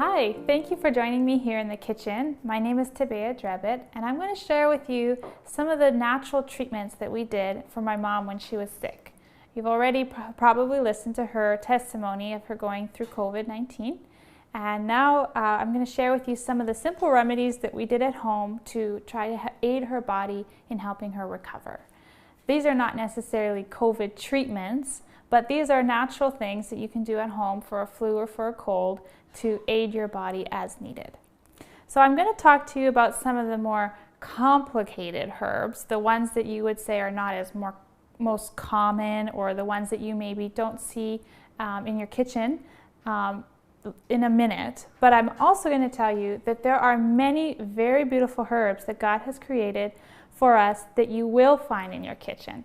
Hi, thank you for joining me here in the kitchen. My name is Tabea Drebit, and I'm going to share with you some of the natural treatments that we did for my mom when she was sick. You've already probably listened to her testimony of her going through COVID-19, and now I'm going to share with you some of the simple remedies that we did at home to try to aid her body in helping her recover. These are not necessarily COVID treatments, but these are natural things that you can do at home for a flu or for a cold to aid your body as needed. So I'm going to talk to you about some of the more complicated herbs, the ones that you would say are not as most common, or the ones that you maybe don't see in your kitchen in a minute. But I'm also going to tell you that there are many very beautiful herbs that God has created for us that you will find in your kitchen.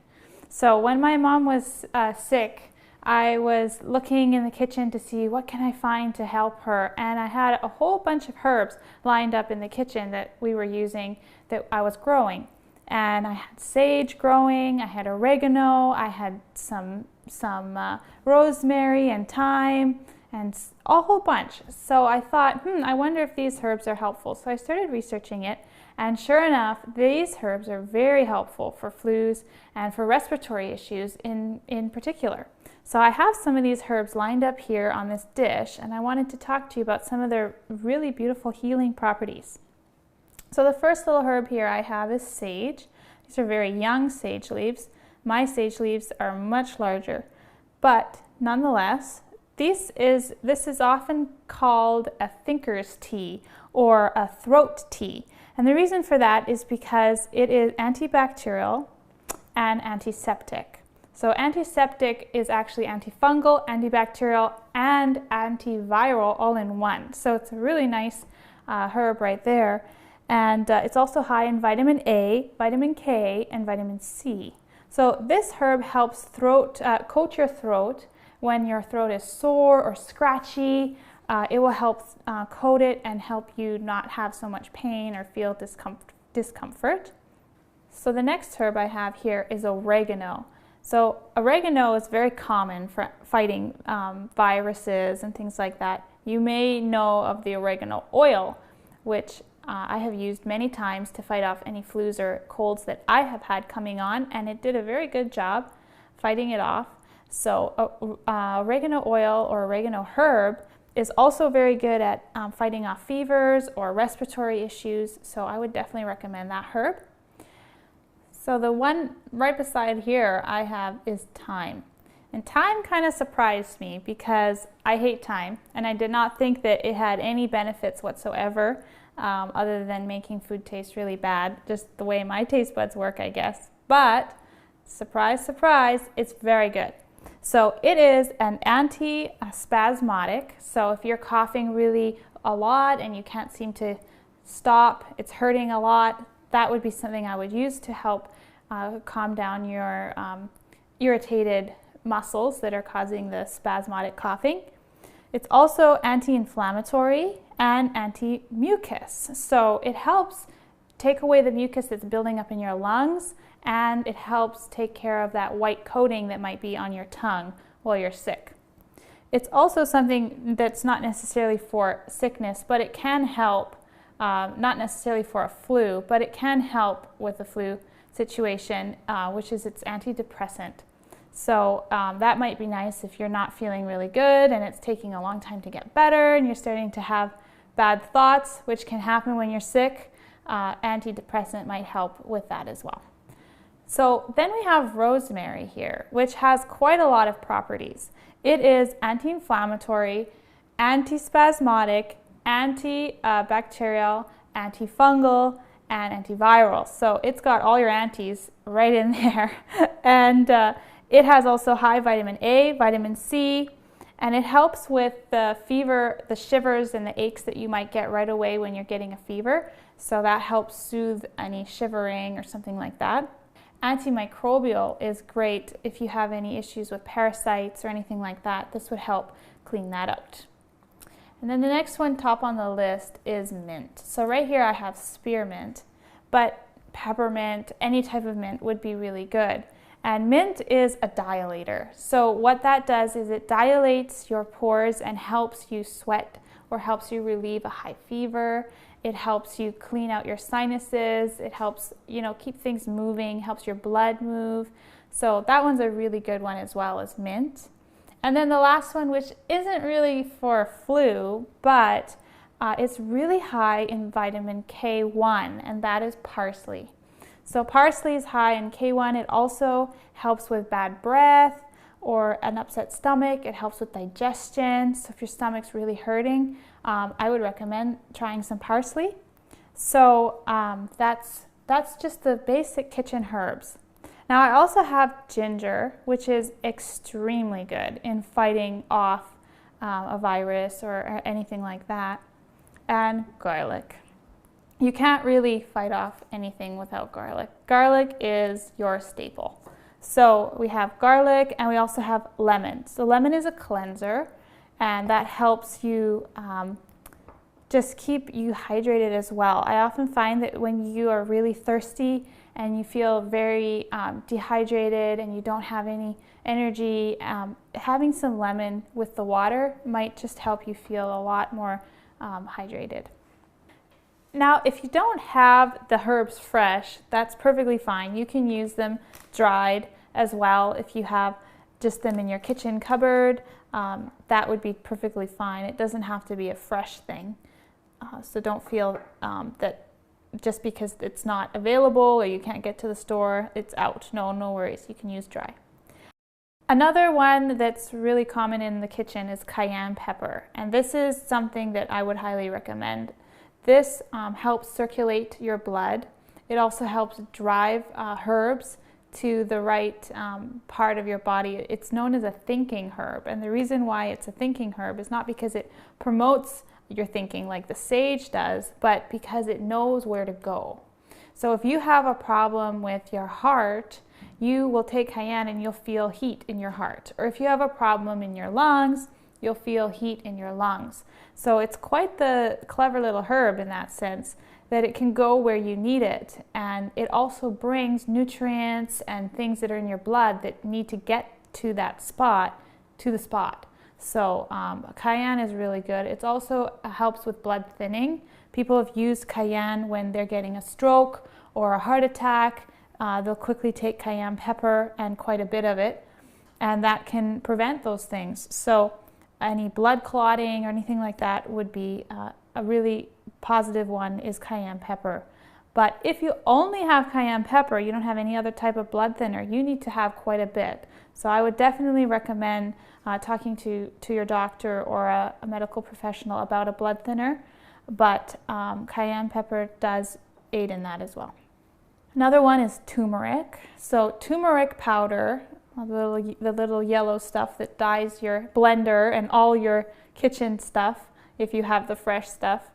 So when my mom was sick, I was looking in the kitchen to see what can I find to help her, and I had a whole bunch of herbs lined up in the kitchen that we were using, that I was growing. And I had sage growing, I had oregano, I had some rosemary and thyme, and a whole bunch. So I thought, I wonder if these herbs are helpful. So I started researching it, and sure enough, these herbs are very helpful for flus and for respiratory issues in particular. So I have some of these herbs lined up here on this dish, and I wanted to talk to you about some of their really beautiful healing properties. So the first little herb here I have is sage. These are very young sage leaves. My sage leaves are much larger, but nonetheless, this is often called a thinker's tea or a throat tea. And the reason for that is because it is antibacterial and antiseptic. So antiseptic is actually antifungal, antibacterial, and antiviral all in one. So it's a really nice herb right there. And it's also high in vitamin A, vitamin K, and vitamin C. So this herb helps coat your throat when your throat is sore or scratchy. It will help coat it and help you not have so much pain or feel discomfort. So the next herb I have here is oregano. So oregano is very common for fighting viruses and things like that. You may know of the oregano oil, which I have used many times to fight off any flus or colds that I have had coming on, and it did a very good job fighting it off. So oregano oil or oregano herb is also very good at fighting off fevers or respiratory issues, so I would definitely recommend that herb. So the one right beside here I have is thyme. And thyme kind of surprised me because I hate thyme, and I did not think that it had any benefits whatsoever other than making food taste really bad, just the way my taste buds work, I guess. But surprise, surprise, it's very good. So it is an anti-spasmodic. So if you're coughing really a lot and you can't seem to stop, it's hurting a lot, that would be something I would use to help calm down your irritated muscles that are causing the spasmodic coughing. It's also anti-inflammatory and anti-mucus. So it helps take away the mucus that's building up in your lungs, and it helps take care of that white coating that might be on your tongue while you're sick. It's also something that's not necessarily for sickness, but it can help, not necessarily for a flu, but it can help with the flu situation, which is its antidepressant. So that might be nice if you're not feeling really good and it's taking a long time to get better and you're starting to have bad thoughts, which can happen when you're sick. Antidepressant might help with that as well. So then we have rosemary here, which has quite a lot of properties. It is anti-inflammatory, antispasmodic, antibacterial, antifungal, and antiviral. So it's got all your antis right in there. And it has also high vitamin A, vitamin C, and it helps with the fever, the shivers and the aches that you might get right away when you're getting a fever. So that helps soothe any shivering or something like that. Antimicrobial is great if you have any issues with parasites or anything like that. This would help clean that out. And then the next one top on the list is mint. So right here I have spearmint, but peppermint, any type of mint would be really good. And mint is a dilator. So what that does is it dilates your pores and helps you sweat or helps you relieve a high fever. It helps you clean out your sinuses. It helps, keep things moving, helps your blood move. So that one's a really good one as well, as mint. And then the last one, which isn't really for flu, but it's really high in vitamin K1, and that is parsley. So parsley is high in K1. It also helps with bad breath or an upset stomach. It helps with digestion. So if your stomach's really hurting, I would recommend trying some parsley. So that's just the basic kitchen herbs. Now I also have ginger, which is extremely good in fighting off a virus or anything like that, and garlic. You can't really fight off anything without garlic. Garlic is your staple. So we have garlic, and we also have lemon. So lemon is a cleanser, and that helps you just keep you hydrated as well. I often find that when you are really thirsty and you feel very dehydrated and you don't have any energy, having some lemon with the water might just help you feel a lot more hydrated. Now, if you don't have the herbs fresh, that's perfectly fine. You can use them dried as well. If you have just them in your kitchen cupboard, that would be perfectly fine. It doesn't have to be a fresh thing. So don't feel that just because it's not available or you can't get to the store, it's out. No worries. You can use dry. Another one that's really common in the kitchen is cayenne pepper. And this is something that I would highly recommend. This helps circulate your blood. It also helps drive herbs to the right part of your body. It's known as a thinking herb. And the reason why it's a thinking herb is not because it promotes your thinking like the sage does, but because it knows where to go. So if you have a problem with your heart, you will take cayenne and you'll feel heat in your heart. Or if you have a problem in your lungs, you'll feel heat in your lungs. So it's quite the clever little herb in that sense, that it can go where you need it. And it also brings nutrients and things that are in your blood that need to get to that spot, to the spot. So cayenne is really good. It also helps with blood thinning. People have used cayenne when they're getting a stroke or a heart attack. They'll quickly take cayenne pepper and quite a bit of it, and that can prevent those things. So any blood clotting or anything like that would be a really positive one, is cayenne pepper. But if you only have cayenne pepper, you don't have any other type of blood thinner, you need to have quite a bit. So I would definitely recommend talking to your doctor or a medical professional about a blood thinner. But cayenne pepper does aid in that as well. Another one is turmeric. So turmeric powder, the little yellow stuff that dyes your blender and all your kitchen stuff, if you have the fresh stuff,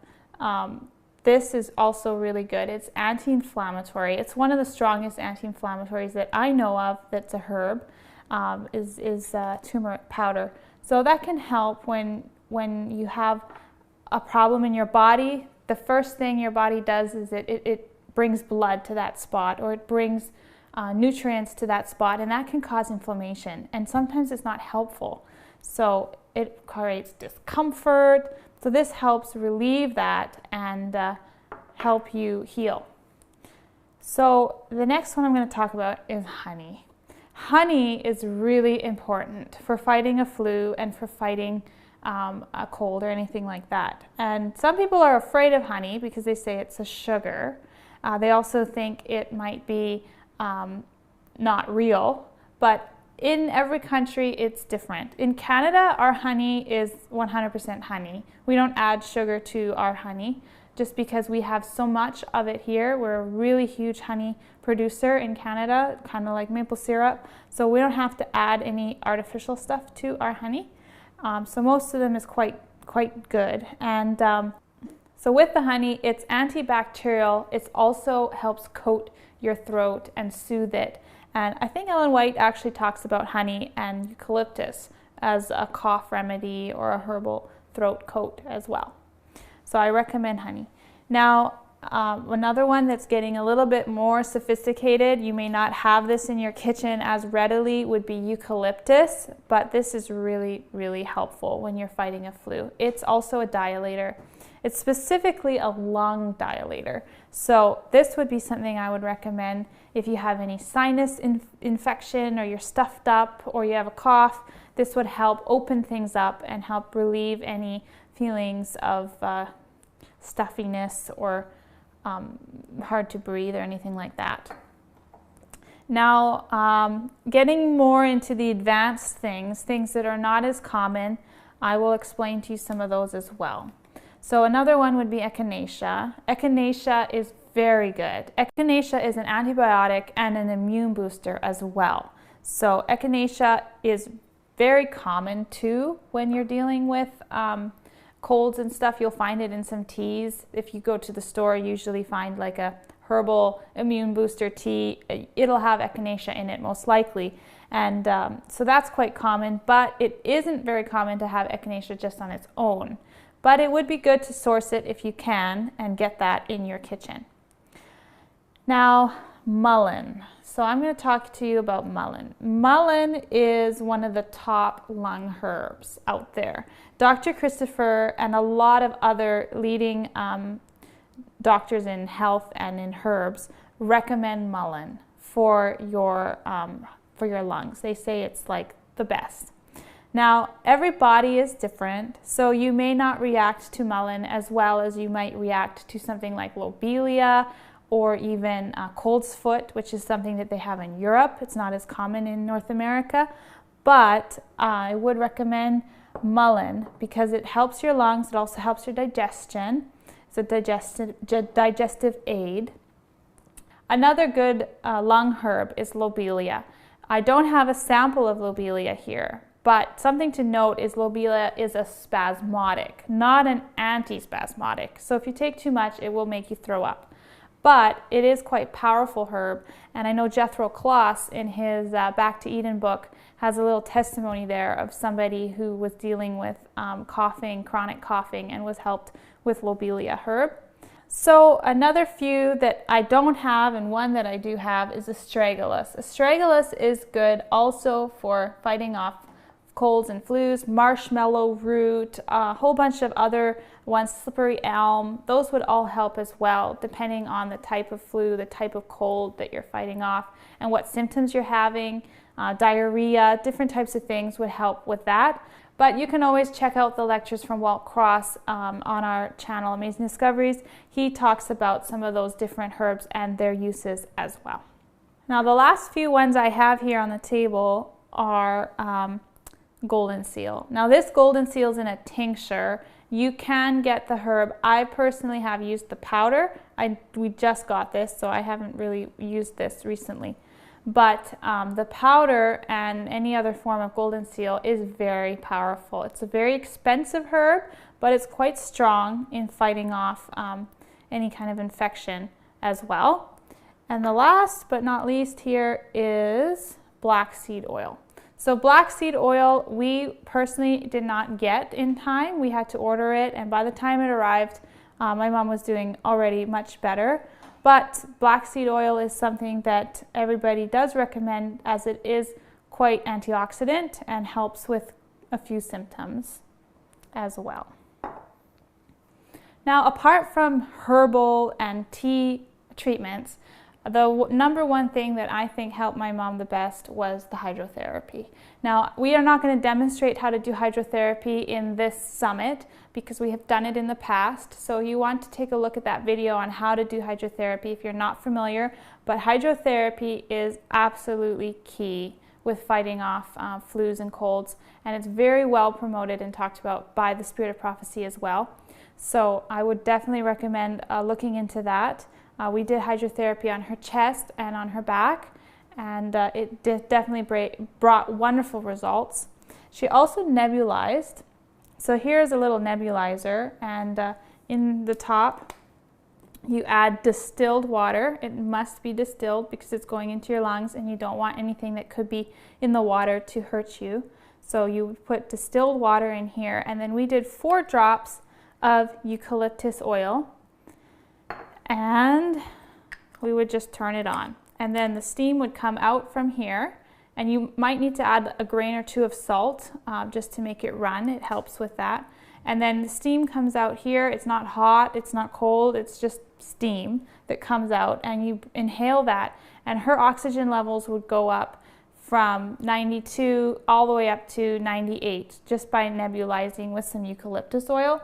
this is also really good. It's anti-inflammatory. It's one of the strongest anti-inflammatories that I know of that's a herb, is turmeric powder. So that can help when you have a problem in your body. The first thing your body does is it brings blood to that spot, or it brings nutrients to that spot, and that can cause inflammation. And sometimes it's not helpful. So it creates discomfort. So this helps relieve that and help you heal. So the next one I'm going to talk about is honey. Honey is really important for fighting a flu and for fighting a cold or anything like that. And some people are afraid of honey because they say it's a sugar. They also think it might be not real, but in every country it's different. In Canada, our honey is 100% honey. We don't add sugar to our honey just because we have so much of it here. We're a really huge honey producer in Canada, kind of like maple syrup. So we don't have to add any artificial stuff to our honey. So most of them is quite good. And so with the honey, it's antibacterial. It also helps coat your throat and soothe it. And I think Ellen White actually talks about honey and eucalyptus as a cough remedy or a herbal throat coat as well. So I recommend honey. Now, Another one that's getting a little bit more sophisticated, you may not have this in your kitchen as readily, would be eucalyptus, but this is really, really helpful when you're fighting a flu. It's also a dilator. It's specifically a lung dilator. So this would be something I would recommend if you have any sinus infection, or you're stuffed up, or you have a cough. This would help open things up and help relieve any feelings of stuffiness or hard to breathe or anything like that. Now, getting more into the advanced things that are not as common, I will explain to you some of those as well. So another one would be echinacea. Echinacea is very good. Echinacea is an antibiotic and an immune booster as well. So echinacea is very common too when you're dealing with colds and stuff. You'll find it in some teas. If you go to the store, you usually find like a herbal immune booster tea. It'll have echinacea in it most likely. And so that's quite common, but it isn't very common to have echinacea just on its own. But it would be good to source it if you can and get that in your kitchen. Now, mullein. So I'm going to talk to you about mullein. Mullein is one of the top lung herbs out there. Dr. Christopher and a lot of other leading doctors in health and in herbs recommend mullein for your lungs. They say it's like the best. Now, every body is different, so you may not react to mullein as well as you might react to something like lobelia, or even colt's foot, which is something that they have in Europe. It's not as common in North America, but I would recommend mullein because it helps your lungs. It also helps your digestion. It's a digestive aid. Another good lung herb is lobelia. I don't have a sample of lobelia here, but something to note is lobelia is a spasmodic, not an antispasmodic. So if you take too much, it will make you throw up. But it is quite powerful herb, and I know Jethro Kloss in his Back to Eden book has a little testimony there of somebody who was dealing with coughing, chronic coughing, and was helped with lobelia herb. So another few that I don't have and one that I do have is astragalus. Astragalus is good also for fighting off colds and flus, marshmallow root, a whole bunch of other ones, slippery elm. Those would all help as well, depending on the type of flu, the type of cold that you're fighting off, and what symptoms you're having. Diarrhea, different types of things would help with that. But you can always check out the lectures from Walt Cross on our channel, Amazing Discoveries. He talks about some of those different herbs and their uses as well. Now, the last few ones I have here on the table are golden seal. Now, this golden seal is in a tincture. You can get the herb. I personally have used the powder. We just got this, so I haven't really used this recently. But the powder and any other form of golden seal is very powerful. It's a very expensive herb, but it's quite strong in fighting off any kind of infection as well. And the last but not least here is black seed oil. So black seed oil, we personally did not get in time. We had to order it, and by the time it arrived, my mom was doing already much better. But black seed oil is something that everybody does recommend, as it is quite antioxidant and helps with a few symptoms as well. Now, apart from herbal and tea treatments, the number one thing that I think helped my mom the best was the hydrotherapy. Now, we are not going to demonstrate how to do hydrotherapy in this summit because we have done it in the past. So you want to take a look at that video on how to do hydrotherapy if you're not familiar. But hydrotherapy is absolutely key with fighting off flus and colds. And it's very well promoted and talked about by the Spirit of Prophecy as well. So I would definitely recommend looking into that. We did hydrotherapy on her chest and on her back, and it definitely brought wonderful results. She also nebulized. So here's a little nebulizer, and in the top you add distilled water. It must be distilled because it's going into your lungs, and you don't want anything that could be in the water to hurt you. So you would put distilled water in here, and then we did 4 drops of eucalyptus oil. and we would just turn it on. And then the steam would come out from here, and you might need to add a grain or two of salt just to make it run. It helps with that. And then the steam comes out here. It's not hot, it's not cold, it's just steam that comes out, and you inhale that, and her oxygen levels would go up from 92 all the way up to 98 just by nebulizing with some eucalyptus oil.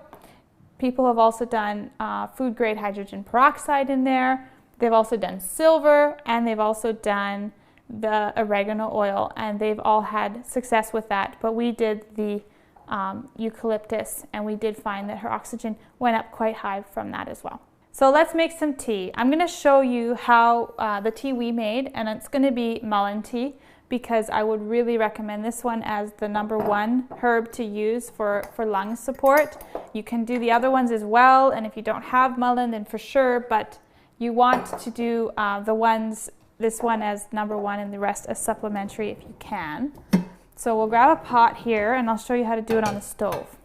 People have also done food grade hydrogen peroxide in there. They've also done silver, and they've also done the oregano oil, and they've all had success with that. But we did the eucalyptus, and we did find that her oxygen went up quite high from that as well. So let's make some tea. I'm going to show you how the tea we made, and it's going to be mullein tea, because I would really recommend this one as the #1 herb to use for lung support. You can do the other ones as well, and if you don't have mullein, then for sure, but you want to do this one as #1 and the rest as supplementary if you can. So we'll grab a pot here, and I'll show you how to do it on the stove.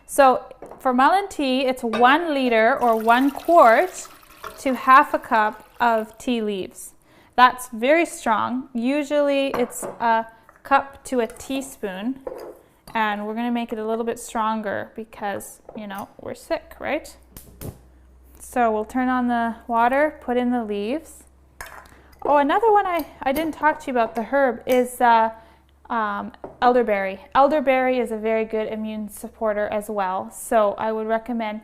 So for mullein tea, it's 1 liter or 1 quart to half a cup of tea leaves. That's very strong. Usually it's a cup to a teaspoon, and we're going to make it a little bit stronger because, you know, we're sick, right? So we'll turn on the water, put in the leaves. Oh, another one I didn't talk to you about, the herb, is elderberry. Elderberry is a very good immune supporter as well, so I would recommend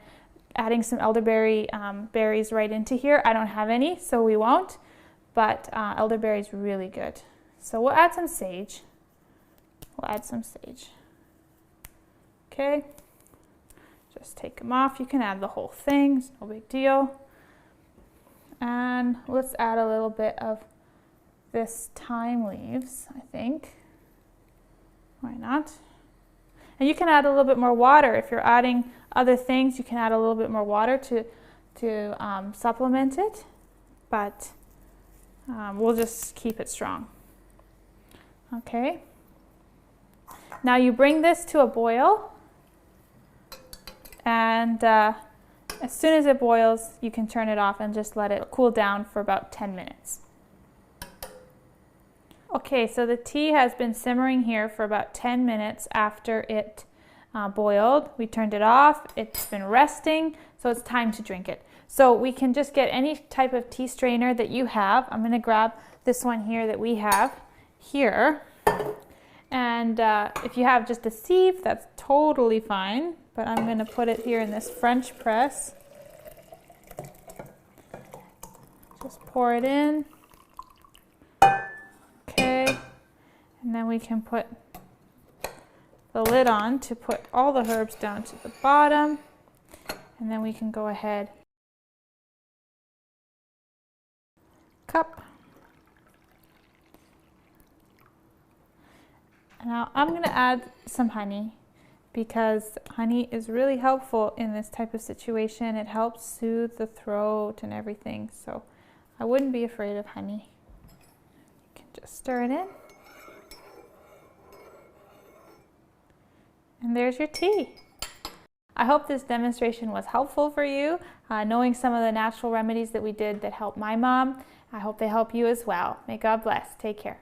adding some elderberry berries right into here. I don't have any, so we won't, but elderberry is really good. So we'll add some sage. We'll add some sage. Okay, just take them off. You can add the whole thing, it's no big deal. And let's add a little bit of this thyme leaves, I think. Why not? And you can add a little bit more water. If you're adding other things, you can add a little bit more water to supplement it, but we'll just keep it strong. Okay. Now you bring this to a boil, and as soon as it boils, you can turn it off and just let it cool down for about 10 minutes. Okay, so the tea has been simmering here for about 10 minutes after it boiled. We turned it off, it's been resting, so it's time to drink it. So we can just get any type of tea strainer that you have. I'm going to grab this one here that we have here. And if you have just a sieve, that's totally fine. But I'm going to put it here in this French press. Just pour it in. Okay. And then we can put the lid on to put all the herbs down to the bottom. And then we can go ahead. Cup. Now I'm going to add some honey, because honey is really helpful in this type of situation. It helps soothe the throat and everything, so I wouldn't be afraid of honey. You can just stir it in. And there's your tea. I hope this demonstration was helpful for you, knowing some of the natural remedies that we did that helped my mom. I hope they help you as well. May God bless. Take care.